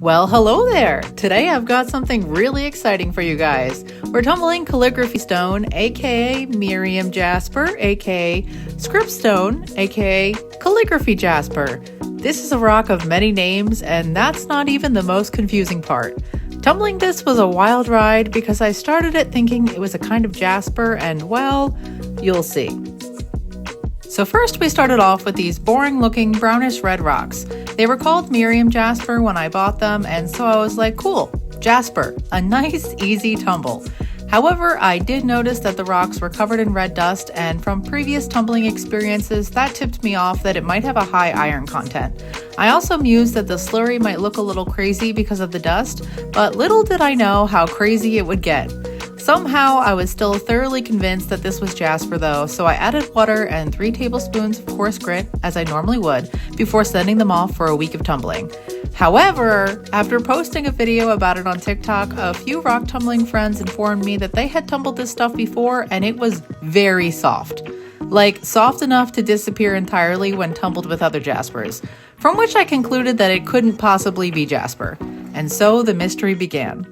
Well, hello there! Today I've got something really exciting for you guys. We're tumbling calligraphy stone, aka Miriam jasper, aka script stone, aka calligraphy jasper. This is a rock of many names, and that's not even the most confusing part. Tumbling this was a wild ride because I started it thinking it was a kind of jasper, and well, you'll see. So first we started off with these boring looking brownish red rocks. They were called Miriam jasper when I bought them, and so I was like, cool, jasper, a nice easy tumble. However, I did notice that the rocks were covered in red dust, and from previous tumbling experiences, that tipped me off that it might have a high iron content. I also mused that the slurry might look a little crazy because of the dust, but little did I know how crazy it would get. Somehow, I was still thoroughly convinced that this was jasper though, so I added water and 3 tablespoons of coarse grit, as I normally would, before sending them off for a week of tumbling. However, after posting a video about it on TikTok, a few rock tumbling friends informed me that they had tumbled this stuff before and it was very soft. Like, soft enough to disappear entirely when tumbled with other jaspers, from which I concluded that it couldn't possibly be jasper. And so the mystery began.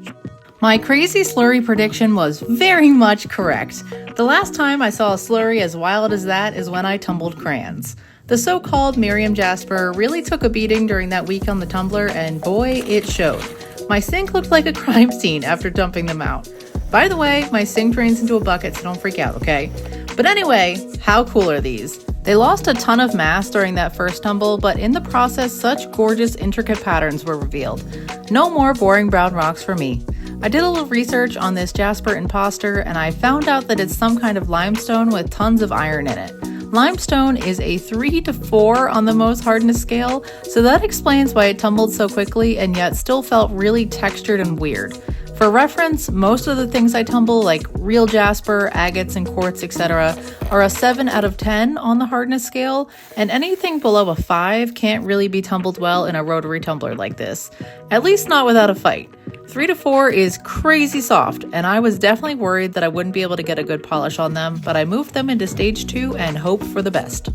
My crazy slurry prediction was very much correct. The last time I saw a slurry as wild as that is when I tumbled crayons. The so-called Miriam jasper really took a beating during that week on the tumbler, and boy, it showed. My sink looked like a crime scene after dumping them out. By the way, my sink drains into a bucket, so don't freak out, okay? But anyway, how cool are these? They lost a ton of mass during that first tumble, but in the process, such gorgeous, intricate patterns were revealed. No more boring brown rocks for me. I did a little research on this jasper imposter, and I found out that it's some kind of limestone with tons of iron in it. Limestone is a 3 to 4 on the most hardness scale, so that explains why it tumbled so quickly and yet still felt really textured and weird. For reference, most of the things I tumble, like real jasper, agates, and quartz, etc., are a 7 out of 10 on the hardness scale, and anything below a 5 can't really be tumbled well in a rotary tumbler like this. At least not without a fight. 3 to 4 is crazy soft, and I was definitely worried that I wouldn't be able to get a good polish on them, but I moved them into stage 2 and hoped for the best.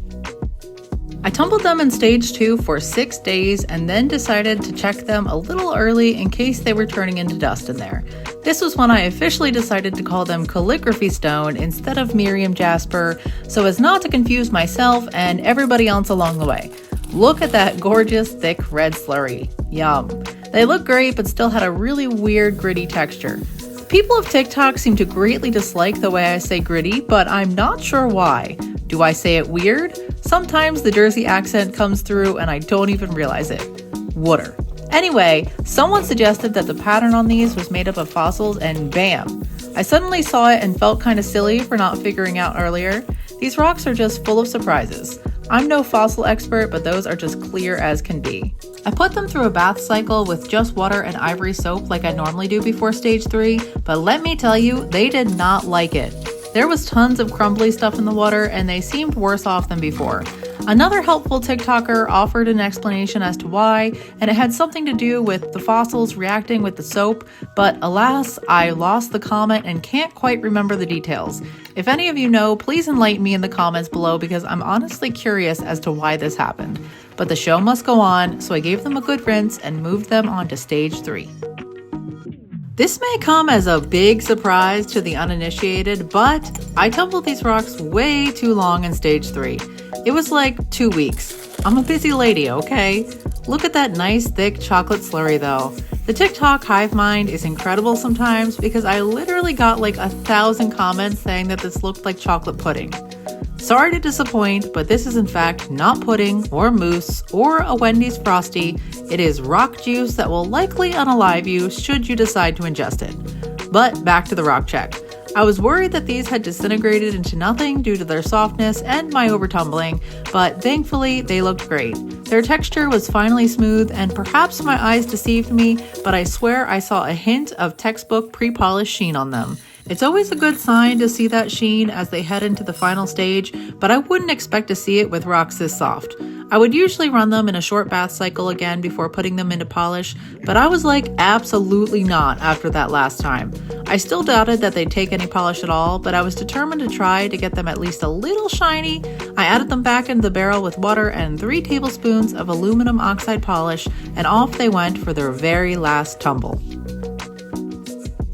I tumbled them in stage 2 for 6 days and then decided to check them a little early in case they were turning into dust in there. This was when I officially decided to call them calligraphy stone instead of Miriam jasper, so as not to confuse myself and everybody else along the way. Look at that gorgeous thick red slurry. Yum. They look great but still had a really weird gritty texture. People of TikTok seem to greatly dislike the way I say gritty, but I'm not sure why. Do I say it weird? Sometimes the Jersey accent comes through and I don't even realize it. Water. Anyway, someone suggested that the pattern on these was made up of fossils, and bam! I suddenly saw it and felt kind of silly for not figuring out earlier. These rocks are just full of surprises. I'm no fossil expert, but those are just clear as can be. I put them through a bath cycle with just water and ivory soap like I normally do before stage 3, but let me tell you, they did not like it. There was tons of crumbly stuff in the water, and they seemed worse off than before. Another helpful TikToker offered an explanation as to why, and it had something to do with the fossils reacting with the soap, but alas, I lost the comment and can't quite remember the details. If any of you know, please enlighten me in the comments below because I'm honestly curious as to why this happened. But the show must go on, so I gave them a good rinse and moved them on to stage 3. This may come as a big surprise to the uninitiated, but I tumbled these rocks way too long in stage 3. It was like 2 weeks. I'm a busy lady, okay? Look at that nice thick chocolate slurry though. The TikTok hive mind is incredible sometimes because I literally got like 1,000 comments saying that this looked like chocolate pudding. Sorry to disappoint, but this is in fact not pudding or mousse or a Wendy's Frosty. It is rock juice that will likely unalive you should you decide to ingest it. But back to the rock check. I was worried that these had disintegrated into nothing due to their softness and my over-tumbling, but thankfully they looked great. Their texture was finally smooth, and perhaps my eyes deceived me, but I swear I saw a hint of textbook pre-polished sheen on them. It's always a good sign to see that sheen as they head into the final stage, but I wouldn't expect to see it with rocks this soft. I would usually run them in a short bath cycle again before putting them into polish, but I was like, absolutely not after that last time. I still doubted that they'd take any polish at all, but I was determined to try to get them at least a little shiny. I added them back into the barrel with water and 3 tablespoons of aluminum oxide polish, and off they went for their very last tumble.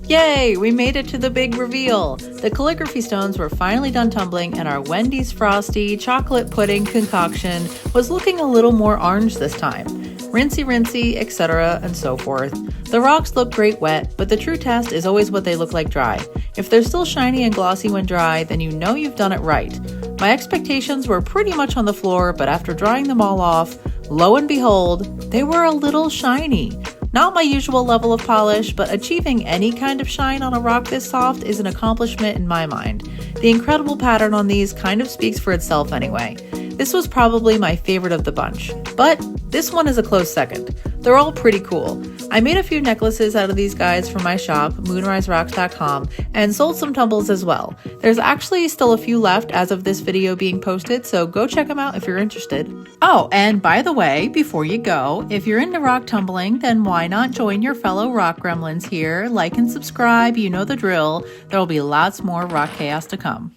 Yay! We made it to the big reveal! The calligraphy stones were finally done tumbling, and our Wendy's Frosty chocolate pudding concoction was looking a little more orange this time. Rinsey, etc., and so forth. The rocks look great wet, but the true test is always what they look like dry. If they're still shiny and glossy when dry, then you know you've done it right. My expectations were pretty much on the floor, but after drying them all off, lo and behold, they were a little shiny. Not my usual level of polish, but achieving any kind of shine on a rock this soft is an accomplishment in my mind. The incredible pattern on these kind of speaks for itself anyway. This was probably my favorite of the bunch, but this one is a close second. They're all pretty cool. I made a few necklaces out of these guys from my shop, moonriserocks.com, and sold some tumbles as well. There's actually still a few left as of this video being posted, so go check them out if you're interested. Oh, and by the way, before you go, if you're into rock tumbling, then why not join your fellow rock gremlins here? Like and subscribe, you know the drill. There'll be lots more rock chaos to come.